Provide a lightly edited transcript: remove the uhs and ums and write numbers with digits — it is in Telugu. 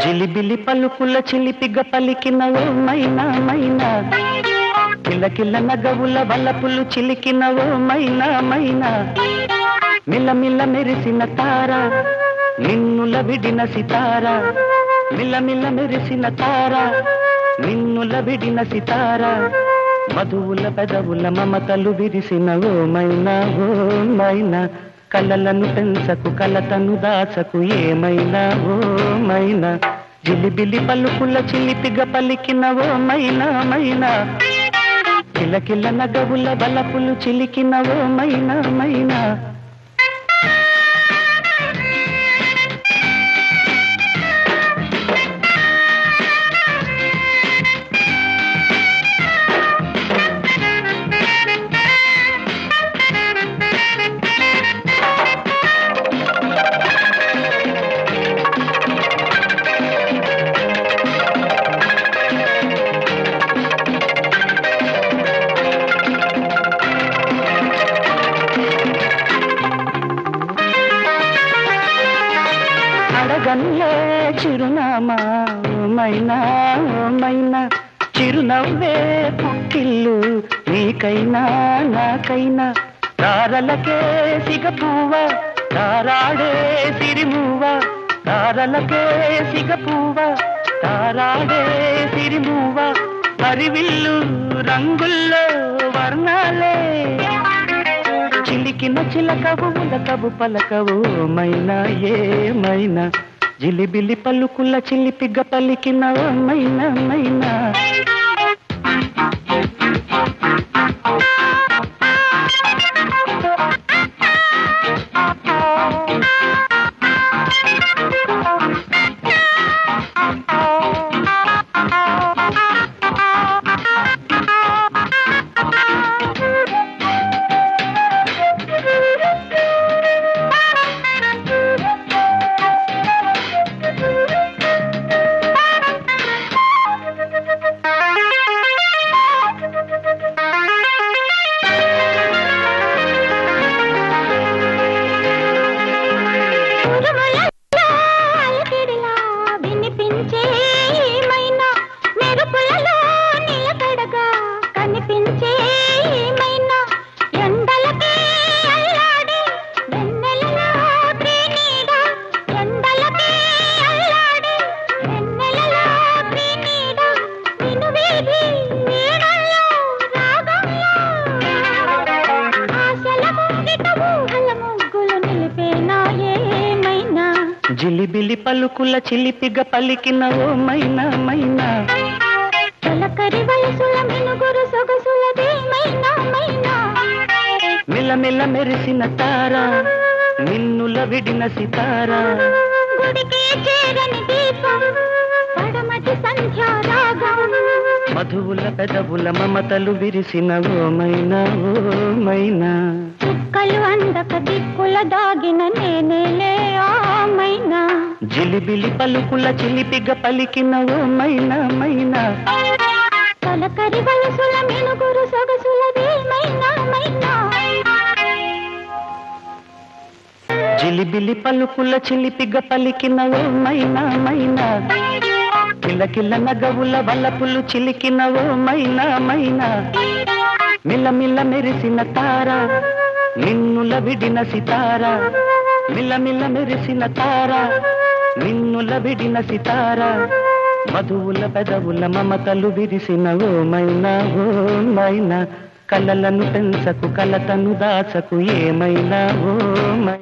చిలిబిలి పలుకుల చిలిపిగ పలికినవో మైనా మైనా, కిలకిల నగవుల వలపులు చిలికినవో మైనా మైనా, మిలమిల మెరిసిన తార నిన్నుల విడిన సితార, మిలమిల మెరిసిన తార నిన్నుల విడిన సితార, మధువుల పెదవుల మమతలు విరిసినవో మైనా ఓ మైనా, కలలను పెంచకు కలతను దాచకు ఏమైనా ఓ మైనా, జిలిబిలి పలుకుల చిలిపిగ పలికినవో మైనా మైనా, కిలకిల నగవుల బలపులు చిలికినవో మైనా మైనా. అడగన్లే చిరునామా మైనా మైనా, చిరునవ్వే పుట్టిల్లు నీకైనా నాకైనా, తారలకే సిగపువ్వ తారాడే సిరిమువ్వ, తారలకే సిగపువ్వ తారాడే సిరిమువ్వ, హరివిల్లు రంగుల్లో వర్ణాలే, చిలికిన చిలకవు ఉలకవు పలకవు మైనా ఏమైనా, జిలిబిలి పలుకుల చిలిపిగ పలికినవో మైనా మైనా. జిలిబిలి పలుకుల చిలిపిగ పలికినవో మైనా మైనా, తలకరి వయసుల మినుగురు సొగసులదే మైనా మైనా, మిలమిల మెరిసిన తార నిన్నుల విడిన సితార, గుడికి చేరని దీపం పడమటి సంధ్యా రాగం, మధువుల పెదవుల మమతలు విరిసినవో మైనా ఓ మైనా, చుక్కలు అందక దిక్కుల దాగిన నేనేలే ఆ మైనా, జిలిబిలి పలుకుల చిలిపిగ పలికినవో మైనా మైనా, తలకరి వయసుల మినుగురు సొగసులదే మైనా మైనా, జిలిబిలి పలుకుల చిలిపిగ పలికినవో మైనా మైనా, కిలకిల నగవుల వలపులు చిలికినవో మైనా మైనా, మిలమిల మెరిసిన తార నిన్నుల విడిన సితార, మిలమిల మెరిసిన తార నిన్నుల విడిన సితార, మధువుల పెదవుల మమతలు విరిసినవో మైనా ఓ మైనా, కలలను పెంచకు కలతను దాచకు ఏమైనా ఓ మైనా.